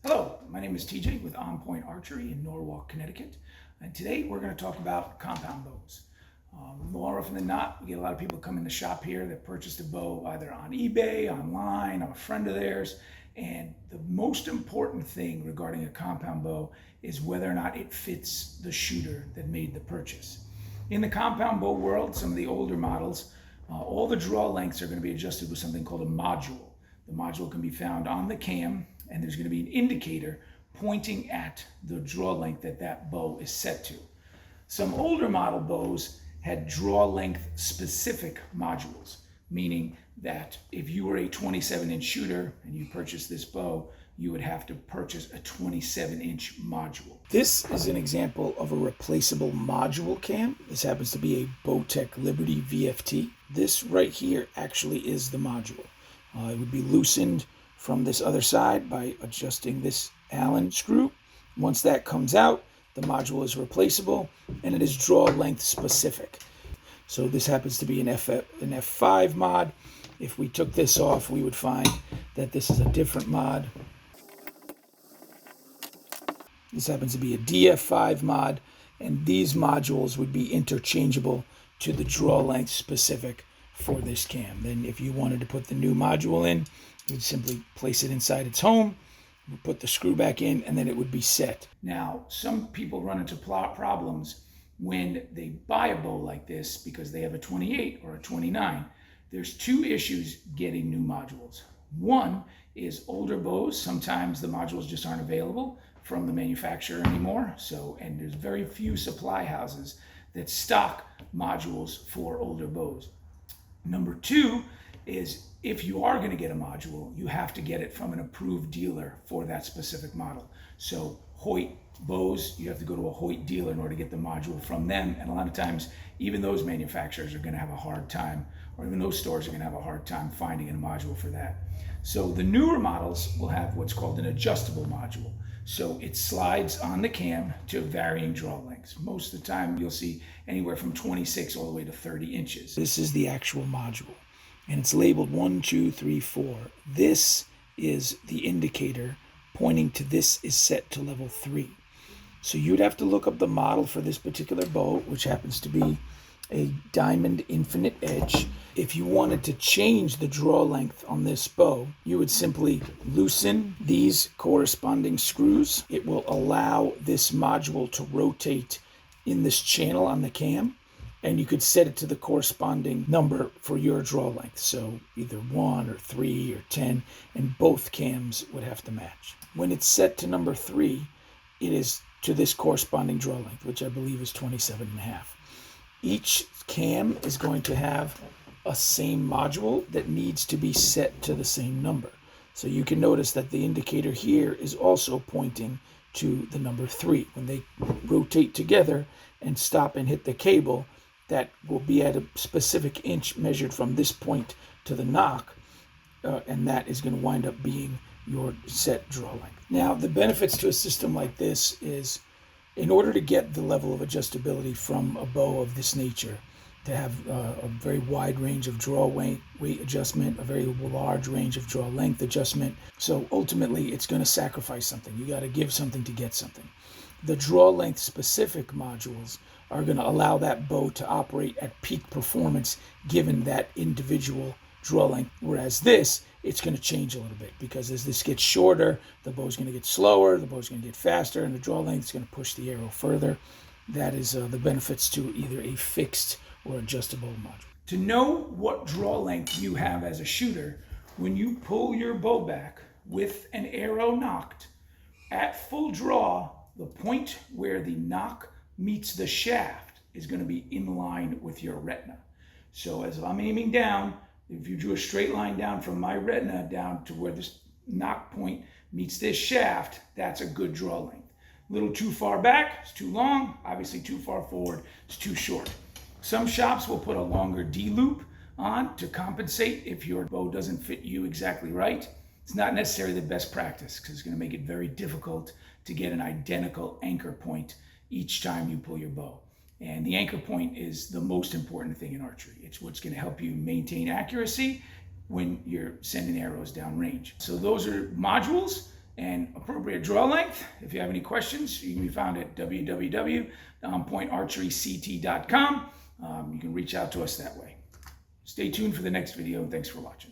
Hello, my name is TJ with On Point Archery in Norwalk, Connecticut. And today we're going to talk about compound bows. More often than not, we get a lot of people come in the shop here that purchased a bow either on eBay, online, a friend of theirs. And the most important thing regarding a compound bow is whether or not it fits the shooter that made the purchase. In the compound bow world, some of the older models, all the draw lengths are going to be adjusted with something called a module. The module can be found on the cam, and there's going to be an indicator pointing at the draw length that that bow is set to. Some older model bows had draw length specific modules, meaning that if you were a 27-inch shooter and you purchased this bow, you would have to purchase a 27-inch module. This is an example of a replaceable module cam. This happens to be a Bowtech Liberty VFT. This right here actually is the module. It would be loosened from this other side by adjusting this Allen screw. Once that comes out, the module is replaceable and it is draw length specific. So this happens to be an F5 mod. If we took this off, we would find that this is a different mod. This happens to be a DF5 mod, and these modules would be interchangeable to the draw length specific for this cam. Then if you wanted to put the new module in, you'd simply place it inside its home, put the screw back in, and then it would be set. Now, some people run into problems when they buy a bow like this because they have a 28 or a 29. There's two issues getting new modules. One is older bows. Sometimes the modules just aren't available from the manufacturer anymore. And there's very few supply houses that stock modules for older bows. Number two is if you are going to get a module, you have to get it from an approved dealer for that specific model. So Hoyt bows, you have to go to a Hoyt dealer in order to get the module from them. And a lot of times, even those manufacturers are going to have a hard time, or even those stores are going to have a hard time finding a module for that. So the newer models will have what's called an adjustable module. So it slides on the cam to varying draw lengths. Most of the time you'll see anywhere from 26 all the way to 30 inches. This is the actual module, and it's labeled 1, 2, 3, 4. This is the indicator pointing to this is set to level 3. So you'd have to look up the model for this particular bow, which happens to be a Diamond Infinite Edge. If you wanted to change the draw length on this bow, you would simply loosen these corresponding screws. It will allow this module to rotate in this channel on the cam, and you could set it to the corresponding number for your draw length. So either 1 or 3 or 10, and both cams would have to match. When it's set to number 3, it is to this corresponding draw length, which I believe is 27.5. Each cam is going to have a same module that needs to be set to the same number. So you can notice that the indicator here is also pointing to the number 3. When they rotate together and stop and hit the cable, that will be at a specific inch measured from this point to the knock, and that is going to wind up being your set draw length. Now, the benefits to a system like this is, in order to get the level of adjustability from a bow of this nature, to have a very wide range of draw weight adjustment, a very large range of draw length adjustment. So ultimately, it's going to sacrifice something. You got to give something to get something. The draw length specific modules are going to allow that bow to operate at peak performance given that individual draw length. Whereas this, it's going to change a little bit, because as this gets shorter, the bow's going to get slower, the bow's going to get faster, and the draw length is going to push the arrow further. That is the benefits to either a fixed or adjustable module. To know what draw length you have as a shooter, when you pull your bow back with an arrow nocked, at full draw, the point where the nock meets the shaft is going to be in line with your retina. So as I'm aiming down, if you drew a straight line down from my retina down to where this nock point meets this shaft, that's a good draw length. A little too far back, it's too long. Obviously too far forward, it's too short. Some shops will put a longer D-loop on to compensate if your bow doesn't fit you exactly right. It's not necessarily the best practice, because it's going to make it very difficult to get an identical anchor point each time you pull your bow. And the anchor point is the most important thing in archery. It's what's going to help you maintain accuracy when you're sending arrows down range. So those are modules. and appropriate draw length. If you have any questions, you can be found at www.pointarcheryct.com. You can reach out to us that way. Stay tuned for the next video, and thanks for watching.